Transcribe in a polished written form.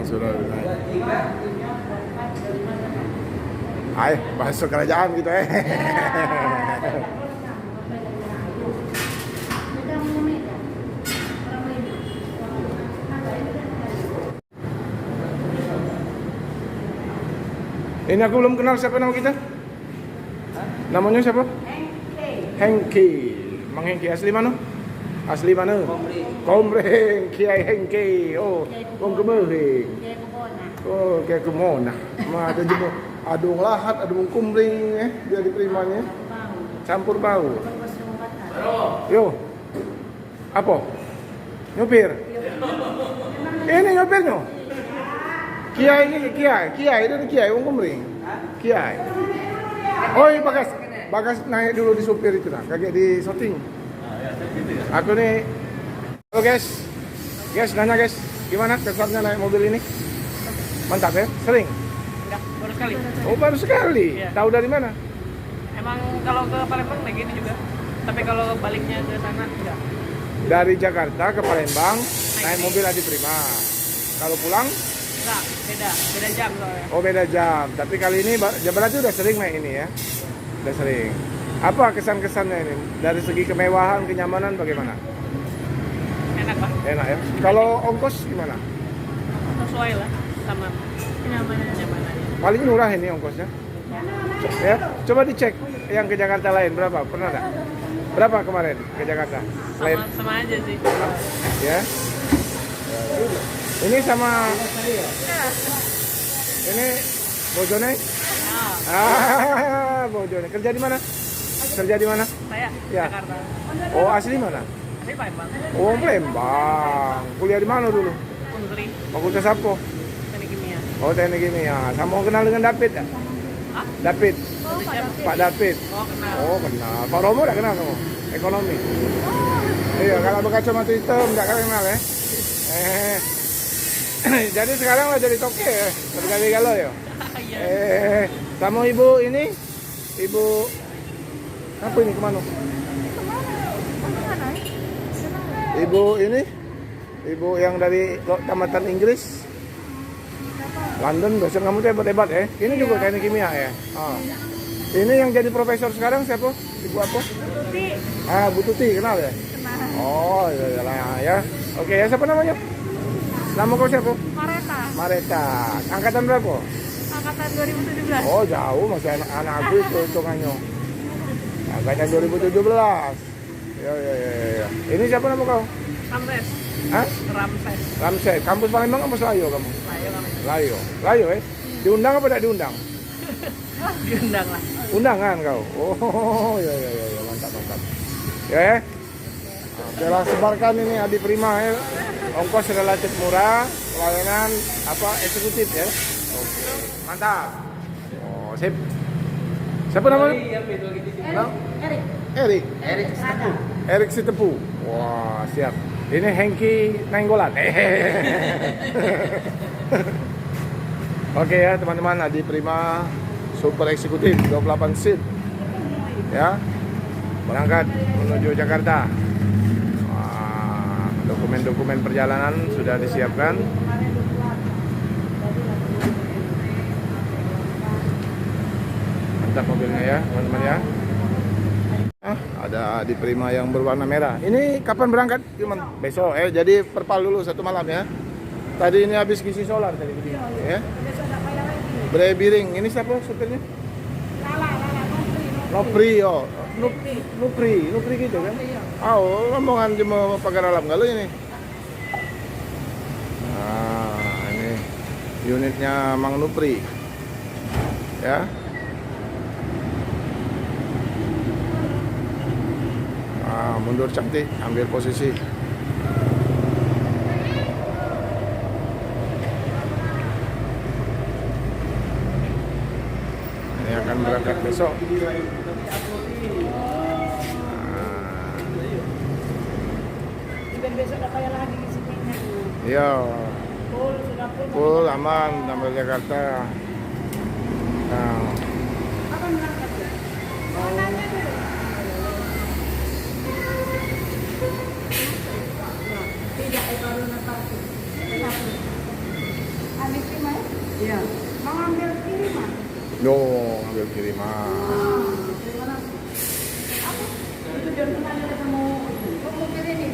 sudah naik. Ayo, masuk kerajaan gitu Ini aku belum kenal siapa nama kita. Namanya siapa? Hengki. Mang Hengki asli mana? Asli mana? Kombreng. Kiai Hengki. Oh, wong Kemering. Oh, kayak kemana? Mah ada jemu adung lahat, adung kumbring biar diterimanya. Campur bau. Yo. Apa? Nyopir. Ini nyopirnya. Kiai ini Kiai wong Kemering. Kiai. Oh, ini bagas naik dulu di supir itu nah, kagak di shooting. Aku nih. Halo guys, nanya guys, gimana kesannya naik mobil ini? Mantap ya? Sering? Enggak, baru sekali. Oh, baru sekali. Iya. Tahu dari mana? Emang kalau ke Palembang kayak gini juga. Tapi kalau baliknya ke sana enggak. Dari Jakarta ke Palembang naik mobil Adi Prima. Kalau pulang? Enggak, beda jam soalnya. Oh, beda jam. Tapi kali ini berarti udah sering naik ini ya? Udah sering. Apa kesan-kesannya ini? Dari segi kemewahan, kenyamanan bagaimana? Enak Pak. Enak ya. Kalau ongkos gimana? Sesuai lah sama kenyamanannya. Paling murah ini ongkosnya. Ya, coba dicek yang ke Jakarta lain berapa? Pernah nggak? Berapa kemarin ke Jakarta? Lain? Sama aja sih. Ya. Ini sama. Ini Bojone? Bojone. Kerja di mana? Kerja di mana? Saya Ya. Jakarta. Oh, asli mana? Asli Palembang. Oh, Palembang. Kuliah di mana dulu? Unsri, Fakultas apa? teknik kimia. Oh, teknik kimia. Sama kenal dengan David ya? Hah? David. Oh, Pak David. Oh, kenal. Oh, kenal. Pak Romo udah kenal kamu? Ekonomi. Iya, kalau berkacamata hitam enggak kenal ya. Jadi sekarang lah jadi toke ya. Berkali galau ya. Iya. Sama ibu ini? Ibu apa ini kemana? Ibu ini? Ibu yang dari tamatan Inggris? London, dosen kamu tuh hebat-hebat ya. Ini juga teknik kimia ya. Ah. Ini yang jadi profesor sekarang siapa? Ibu apa? Tuti. Bu Tuti, kenal ya? Kenal. Oh, iya ya. Oke, ya siapa namanya? Nama kau siapa? Mareta. Mareta. Angkatan berapa? Angkatan 2017. Oh, jauh masih anak aku itu hitungannya. Angkatan 2017. Ya. Ini siapa nama kau? Ramses. Hah? Ramses. Ramses. Kampus Palembang apa Selayo kamu? Ayo kamu. Layo Diundang apa tidak diundang? Diundang lah. Undangan kau. Oh, ya. Mantap. Ya. Oke lah, sebarkan ini Adi Prima ya. Ongkos relatif murah, pelayanan eksekutif ya. Oke. Mantap. Oh, sip. Siapa namanya? Erik Sitepu. Wah, siap. Ini Hengki Nainggolan. Oke ya teman-teman, Adi Prima Super Eksekutif 28 seat ya, berangkat menuju Jakarta. Wah, dokumen-dokumen perjalanan sudah disiapkan. Mantap mobilnya ya teman-teman ya. Ada Adi Prima yang berwarna merah. Ini kapan berangkat? Gimana? Besok jadi perpal dulu 1 malam ya. Tadi ini habis ngisi solar tadi ya. Brebiring. Ini siapa supirnya? Nopri. Nupri gitu kan? Oh, rombongan cuma pagar alam galuh ini. Nah, ini unitnya Mang Nupri. Ya. Mundur cantik, ambil posisi. Ini akan berangkat besok. Besok ada kayak lagi di sini. Iya. Sudah Full aman sampai Jakarta. Nah. Kapan berangkat? Tidak, baru nanti. Iya. Mau ngambil kiriman? No, ambil kiriman. Dari mana? Itu jam 9 ketemu. Kok mau kirim ini?